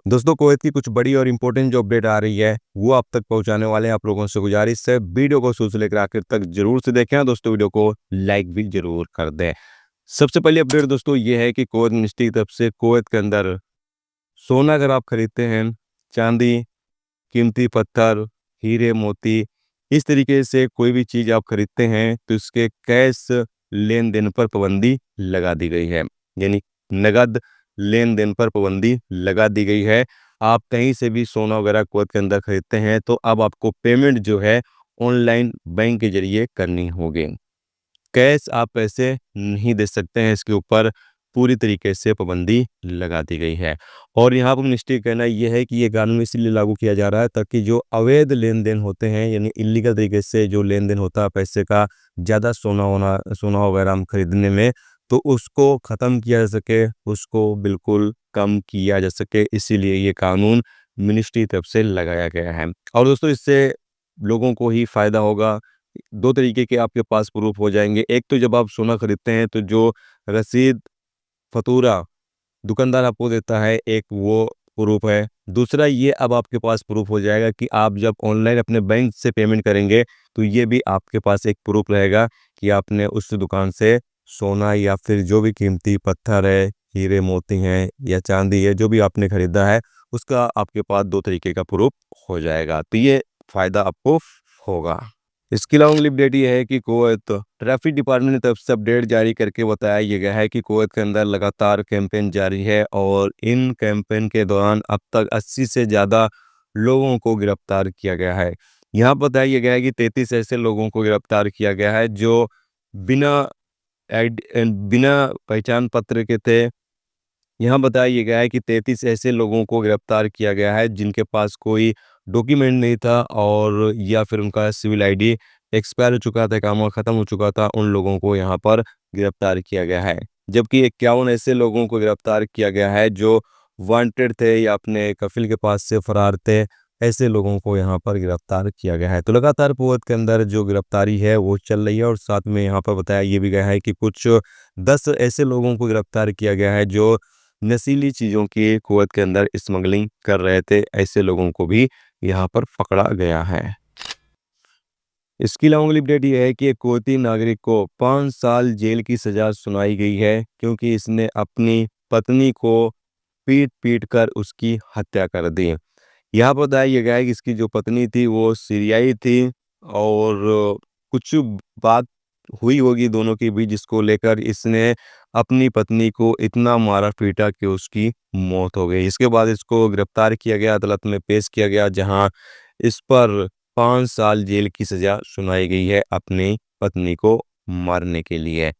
दोस्तों, कुवैत की कुछ बड़ी और इम्पोर्टेंट जो अपडेट आ रही है वो आप तक पहुंचाने वाले हैं। आप लोगों से गुजारिश है वीडियो को शुरू से लेकर आखिर तक जरूर से देखें। दोस्तों, वीडियो को लाइक भी जरूर कर दें। सबसे पहली अपडेट दोस्तों ये है कि कुवैत मिनिस्ट्री की तरफ से कुवैत के अंदर सोना अगर आप खरीदते हैं, चांदी, कीमती पत्थर, हीरे मोती, इस तरीके से कोई भी चीज़ आप खरीदते हैं तो इसके कैश लेन देन पर पाबंदी लगा दी गई है। यानी नगद लेन देन पर पाबंदी लगा दी गई है। आप कहीं से भी सोना वगैरह कुवैत के अंदर खरीदते हैं तो अब आपको पेमेंट जो है ऑनलाइन बैंक के जरिए करनी होगी। कैश आप पैसे नहीं दे सकते हैं, इसके ऊपर पूरी तरीके से पाबंदी लगा दी गई है। और यहाँ पर मिनिस्ट्री का कहना यह है कि ये कानून इसलिए लागू किया जा रहा है ताकि जो अवैध लेन देन होते हैं, यानी इलीगल तरीके से जो लेन देन होता है पैसे का, ज़्यादा सोना वगैरह हम खरीदने में, तो उसको ख़त्म किया जा सके, उसको बिल्कुल कम किया जा सके। इसीलिए ये कानून मिनिस्ट्री की तरफ से लगाया गया है। और दोस्तों, इससे लोगों को ही फ़ायदा होगा। दो तरीके के आपके पास प्रूफ हो जाएंगे। एक तो जब आप सोना खरीदते हैं तो जो रसीद, फतूरा दुकानदार आपको देता है, एक वो प्रूफ है। दूसरा ये अब आपके पास प्रूफ हो जाएगा कि आप जब ऑनलाइन अपने बैंक से पेमेंट करेंगे तो ये भी आपके पास एक प्रूफ रहेगा कि आपने उस दुकान से सोना या फिर जो भी कीमती पत्थर है, हीरे मोती हैं या चांदी है, जो भी आपने खरीदा है उसका आपके पास दो तरीके का प्रूफ हो जाएगा। तो ये फ़ायदा आपको होगा। इसके अलावा अगली अपडेट ये है कि कुवैत ट्रैफिक डिपार्टमेंट की तरफ से अपडेट जारी करके बताया ये गया है कि कुवैत के अंदर लगातार कैंपेन जारी है और इन कैंपेन के दौरान अब तक 80 से ज़्यादा लोगों को गिरफ्तार किया गया है। यहाँ बताया गया है कि 33 ऐसे लोगों को गिरफ्तार किया गया है जो बिना बिना पहचान पत्र के थे। यहाँ बताया गया है कि 33 ऐसे लोगों को गिरफ्तार किया गया है जिनके पास कोई डॉक्यूमेंट नहीं था और या फिर उनका सिविल आईडी एक्सपायर हो चुका था, काम ख़त्म हो चुका था। उन लोगों को यहाँ पर गिरफ्तार किया गया है। जबकि 51 ऐसे लोगों को गिरफ्तार किया गया है जो वांटेड थे या अपने कफिल के पास से फरार थे। ऐसे लोगों को यहाँ पर गिरफ्तार किया गया है। तो लगातार कुवैत के अंदर जो गिरफ्तारी है वो चल रही है। और साथ में यहाँ पर बताया ये भी गया है कि कुछ 10 ऐसे लोगों को गिरफ्तार किया गया है जो नशीली चीज़ों की कुवैत के अंदर स्मगलिंग कर रहे थे। ऐसे लोगों को भी यहाँ पर पकड़ा गया है। इसके अलावा अगली अपडेट ये है कि एक कुवैती नागरिक को 5 साल जेल की सज़ा सुनाई गई है क्योंकि इसने अपनी पत्नी को पीट कर उसकी हत्या कर दी। यहाँ पर बताया गया है कि इसकी जो पत्नी थी वो सीरियाई थी और कुछ बात हुई होगी दोनों के बीच, जिसको लेकर इसने अपनी पत्नी को इतना मारा पीटा कि उसकी मौत हो गई। इसके बाद इसको गिरफ्तार किया गया, अदालत में पेश किया गया, जहां इस पर 5 साल जेल की सज़ा सुनाई गई है अपनी पत्नी को मारने के लिए।